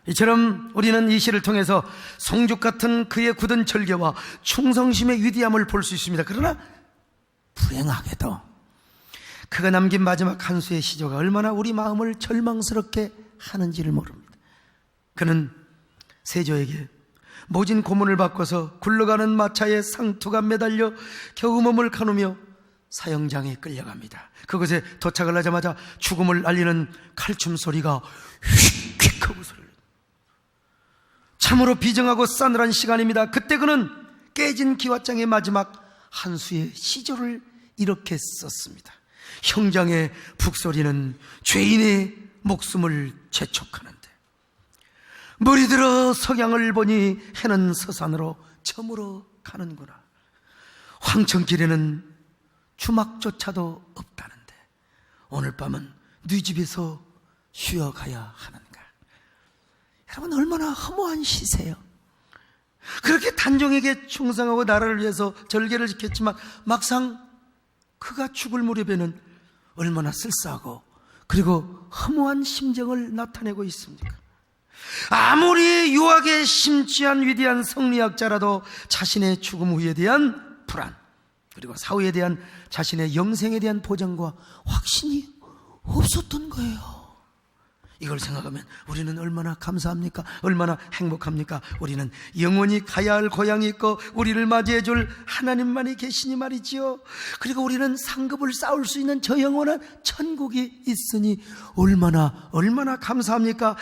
이처럼 우리는 이 시를 통해서 송죽 같은 그의 굳은 절개와 충성심의 위대함을 볼 수 있습니다. 그러나 불행하게도 그가 남긴 마지막 한 수의 시조가 얼마나 우리 마음을 절망스럽게 하는지를 모릅니다. 그는 세조에게 모진 고문을 바꿔서 굴러가는 마차에 상투가 매달려 겨우 몸을 가누며 사형장에 끌려갑니다. 그곳에 도착을 하자마자 죽음을 알리는 칼춤 소리가 휙휙 하고 소리를, 참으로 비정하고 싸늘한 시간입니다. 그때 그는 깨진 기왓장의 마지막 한 수의 시조를 이렇게 썼습니다. 형장의 북소리는 죄인의 목숨을 재촉하는데 머리 들어 석양을 보니 해는 서산으로 저물어 가는구나. 황천길에는 주막조차도 없다는데 오늘 밤은 네 집에서 쉬어가야 하는가. 여러분, 얼마나 허무한 시세요. 그렇게 단종에게 충성하고 나라를 위해서 절개를 지켰지만 막상 그가 죽을 무렵에는 얼마나 쓸쓸하고 그리고 허무한 심정을 나타내고 있습니까? 아무리 유학에 심취한 위대한 성리학자라도 자신의 죽음 후에 대한 불안, 그리고 사후에 대한 자신의 영생에 대한 보장과 확신이 없었던 거예요. 이걸 생각하면 우리는 얼마나 감사합니까? 얼마나 행복합니까? 우리는 영원히 가야 할 고향이 있고 우리를 맞이해 줄 하나님만이 계시니 말이지요. 그리고 우리는 상급을 쌓을 수 있는 저 영원한 천국이 있으니 얼마나 감사합니까?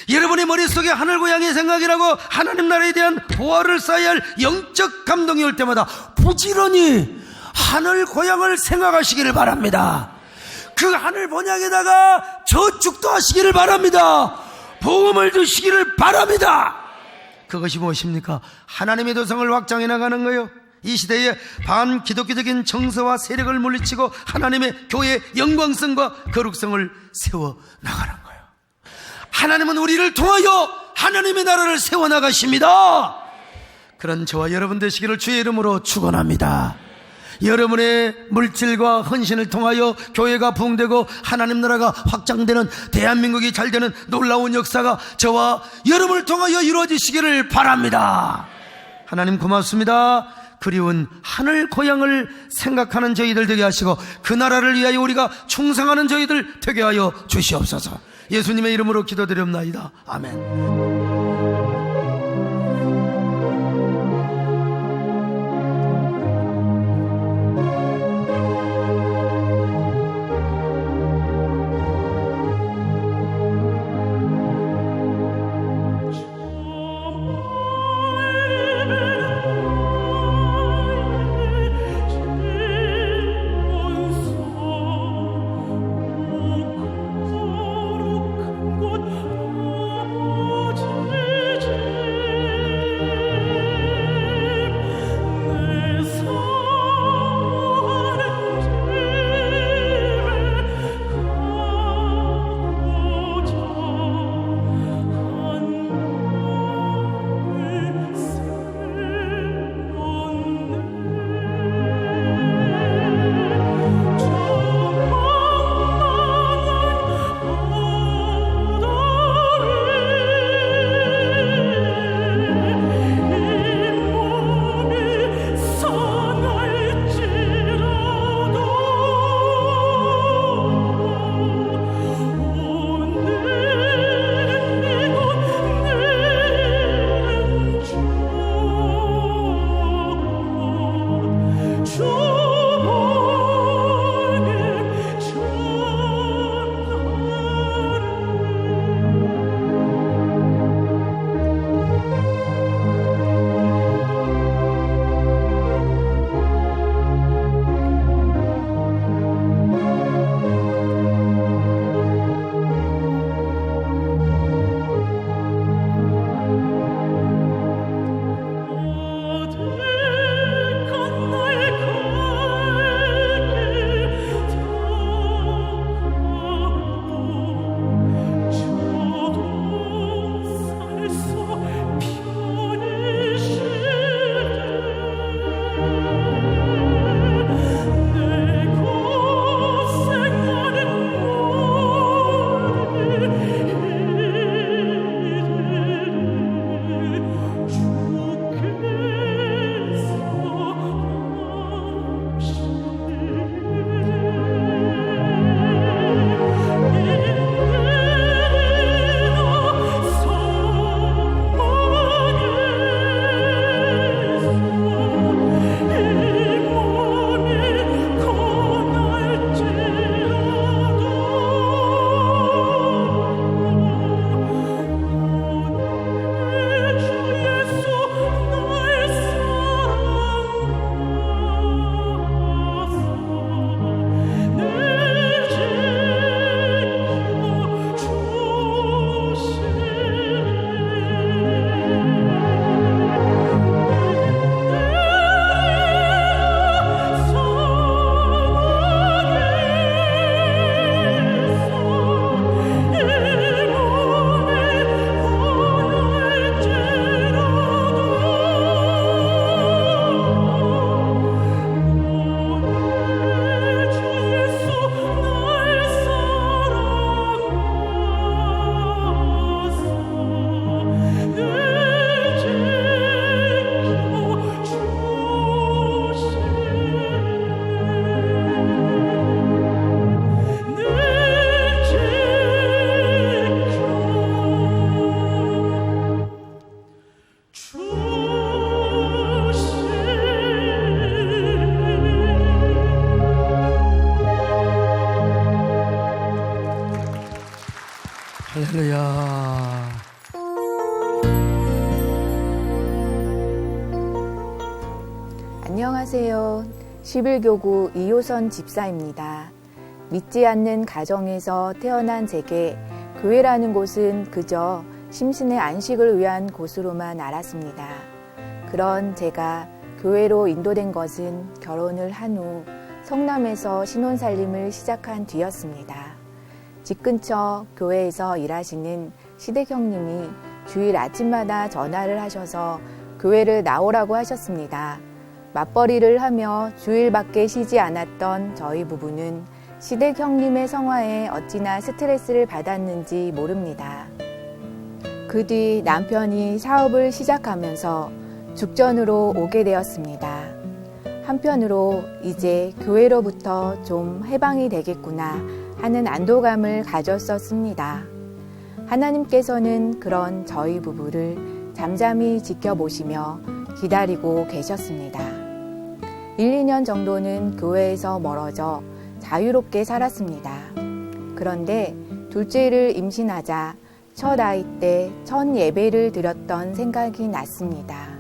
여러분의 머릿속에 하늘 고향의 생각이라고 하나님 나라에 대한 보화를 쌓아야 할 영적 감동이 올 때마다 부지런히 하늘 고향을 생각하시기를 바랍니다. 그 하늘 본향에다가 저축도 하시기를 바랍니다. 보험을 두시기를 바랍니다. 그것이 무엇입니까? 하나님의 도성을 확장해 나가는 거예요. 이 시대에 반기독교적인 정서와 세력을 물리치고 하나님의 교회의 영광성과 거룩성을 세워나가는 거예요. 하나님은 우리를 통하여 하나님의 나라를 세워나가십니다. 그런 저와 여러분 되시기를 주의 이름으로 축원합니다. 여러분의 물질과 헌신을 통하여 교회가 부흥되고 하나님 나라가 확장되는, 대한민국이 잘되는 놀라운 역사가 저와 여러분을 통하여 이루어지시기를 바랍니다. 하나님 고맙습니다. 그리운 하늘 고향을 생각하는 저희들 되게 하시고 그 나라를 위하여 우리가 충성하는 저희들 되게 하여 주시옵소서. 예수님의 이름으로 기도드립니다. 아멘. 할렐루야. 안녕하세요. 11교구 이효선 집사입니다. 믿지 않는 가정에서 태어난 제게 교회라는 곳은 그저 심신의 안식을 위한 곳으로만 알았습니다. 그런 제가 교회로 인도된 것은 결혼을 한 후 성남에서 신혼살림을 시작한 뒤였습니다. 집 근처 교회에서 일하시는 시댁 형님이 주일 아침마다 전화를 하셔서 교회를 나오라고 하셨습니다. 맞벌이를 하며 주일밖에 쉬지 않았던 저희 부부는 시댁 형님의 성화에 어찌나 스트레스를 받았는지 모릅니다. 그 뒤 남편이 사업을 시작하면서 죽전으로 오게 되었습니다. 한편으로 이제 교회로부터 좀 해방이 되겠구나 하는 안도감을 가졌었습니다. 하나님께서는 그런 저희 부부를 잠잠히 지켜보시며 기다리고 계셨습니다. 1, 2년 정도는 교회에서 멀어져 자유롭게 살았습니다. 그런데 둘째를 임신하자 첫 아이 때 첫 예배를 드렸던 생각이 났습니다.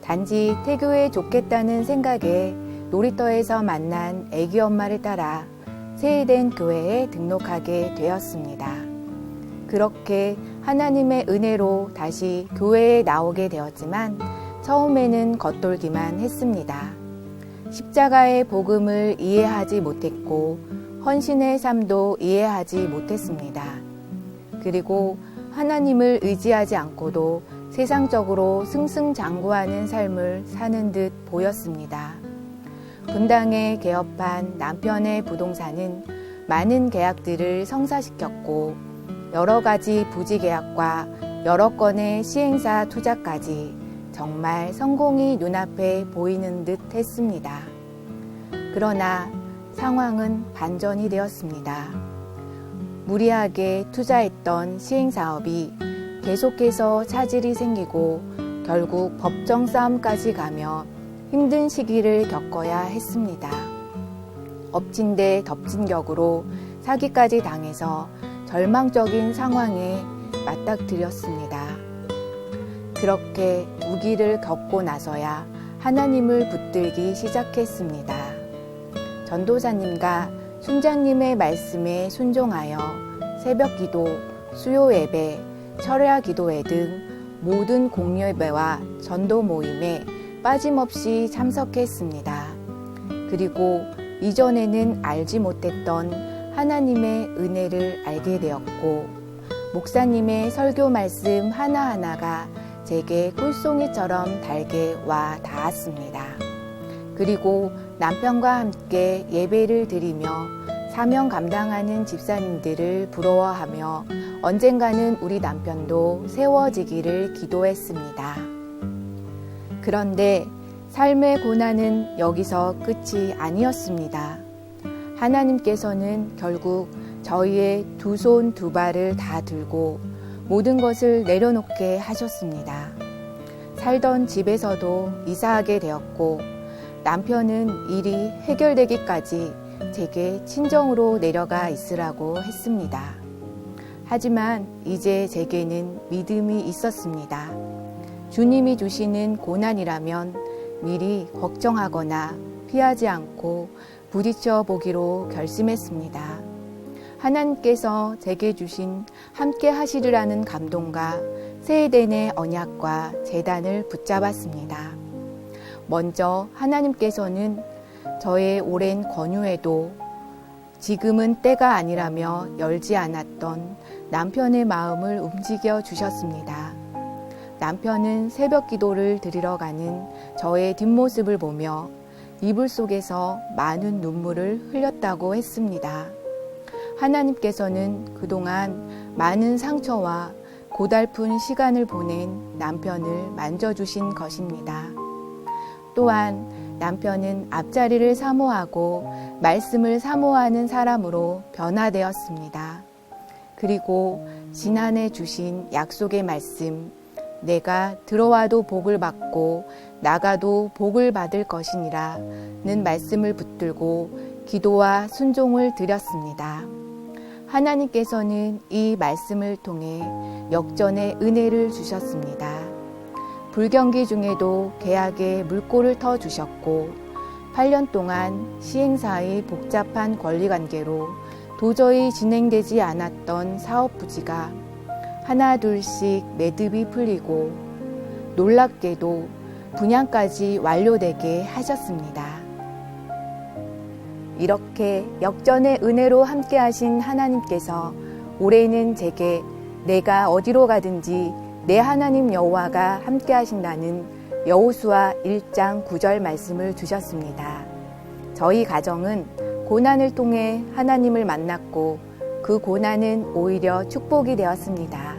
단지 태교에 좋겠다는 생각에 놀이터에서 만난 애기 엄마를 따라 세이된 교회에 등록하게 되었습니다. 그렇게 하나님의 은혜로 다시 교회에 나오게 되었지만 처음에는 겉돌기만 했습니다. 십자가의 복음을 이해하지 못했고 헌신의 삶도 이해하지 못했습니다. 그리고 하나님을 의지하지 않고도 세상적으로 승승장구하는 삶을 사는 듯 보였습니다. 분당에 개업한 남편의 부동산은 많은 계약들을 성사시켰고 여러 가지 부지 계약과 여러 건의 시행사 투자까지 정말 성공이 눈앞에 보이는 듯 했습니다. 그러나 상황은 반전이 되었습니다. 무리하게 투자했던 시행사업이 계속해서 차질이 생기고 결국 법정 싸움까지 가며 힘든 시기를 겪어야 했습니다. 엎친 데 덮친 격으로 사기까지 당해서 절망적인 상황에 맞닥뜨렸습니다. 그렇게 위기를 겪고 나서야 하나님을 붙들기 시작했습니다. 전도사님과 순장님의 말씀에 순종하여 새벽 기도, 수요 예배, 철야 기도회 등 모든 공예배와 전도 모임에 빠짐없이 참석했습니다. 그리고 이전에는 알지 못했던 하나님의 은혜를 알게 되었고 목사님의 설교 말씀 하나하나가 제게 꿀송이처럼 달게 와 닿았습니다. 그리고 남편과 함께 예배를 드리며 사명 감당하는 집사님들을 부러워하며 언젠가는 우리 남편도 세워지기를 기도했습니다. 그런데 삶의 고난은 여기서 끝이 아니었습니다. 하나님께서는 결국 저희의 두 손 두 발을 다 들고 모든 것을 내려놓게 하셨습니다. 살던 집에서도 이사하게 되었고 남편은 일이 해결되기까지 제게 친정으로 내려가 있으라고 했습니다. 하지만 이제 제게는 믿음이 있었습니다. 주님이 주시는 고난이라면 미리 걱정하거나 피하지 않고 부딪혀 보기로 결심했습니다. 하나님께서 제게 주신 함께 하시리라는 감동과 새 에덴의 언약과 제단을 붙잡았습니다. 먼저 하나님께서는 저의 오랜 권유에도 지금은 때가 아니라며 열지 않았던 남편의 마음을 움직여 주셨습니다. 남편은 새벽 기도를 드리러 가는 저의 뒷모습을 보며 이불 속에서 많은 눈물을 흘렸다고 했습니다. 하나님께서는 그동안 많은 상처와 고달픈 시간을 보낸 남편을 만져주신 것입니다. 또한 남편은 앞자리를 사모하고 말씀을 사모하는 사람으로 변화되었습니다. 그리고 지난해 주신 약속의 말씀, 내가 들어와도 복을 받고 나가도 복을 받을 것이니라는 말씀을 붙들고 기도와 순종을 드렸습니다. 하나님께서는 이 말씀을 통해 역전의 은혜를 주셨습니다. 불경기 중에도 계약에 물꼬를 터 주셨고 8년 동안 시행사의 복잡한 권리관계로 도저히 진행되지 않았던 사업 부지가 하나 둘씩 매듭이 풀리고 놀랍게도 분양까지 완료되게 하셨습니다. 이렇게 역전의 은혜로 함께하신 하나님께서 올해는 제게 내가 어디로 가든지 내 하나님 여호와가 함께하신다는 여호수아 1장 9절 말씀을 주셨습니다. 저희 가정은 고난을 통해 하나님을 만났고 그 고난은 오히려 축복이 되었습니다.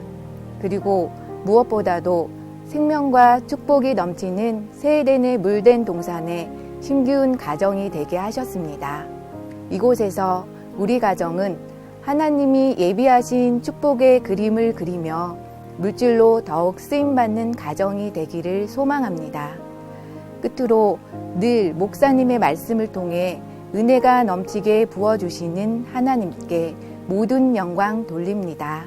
그리고 무엇보다도 생명과 축복이 넘치는 새 에덴의 물된 동산에 힘기운 가정이 되게 하셨습니다. 이곳에서 우리 가정은 하나님이 예비하신 축복의 그림을 그리며 물질로 더욱 쓰임받는 가정이 되기를 소망합니다. 끝으로 늘 목사님의 말씀을 통해 은혜가 넘치게 부어주시는 하나님께 모든 영광 돌립니다.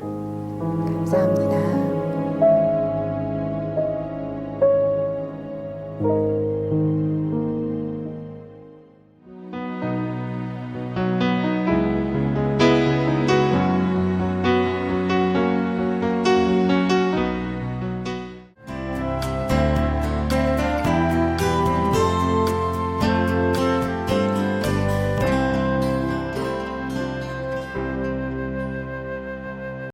감사합니다.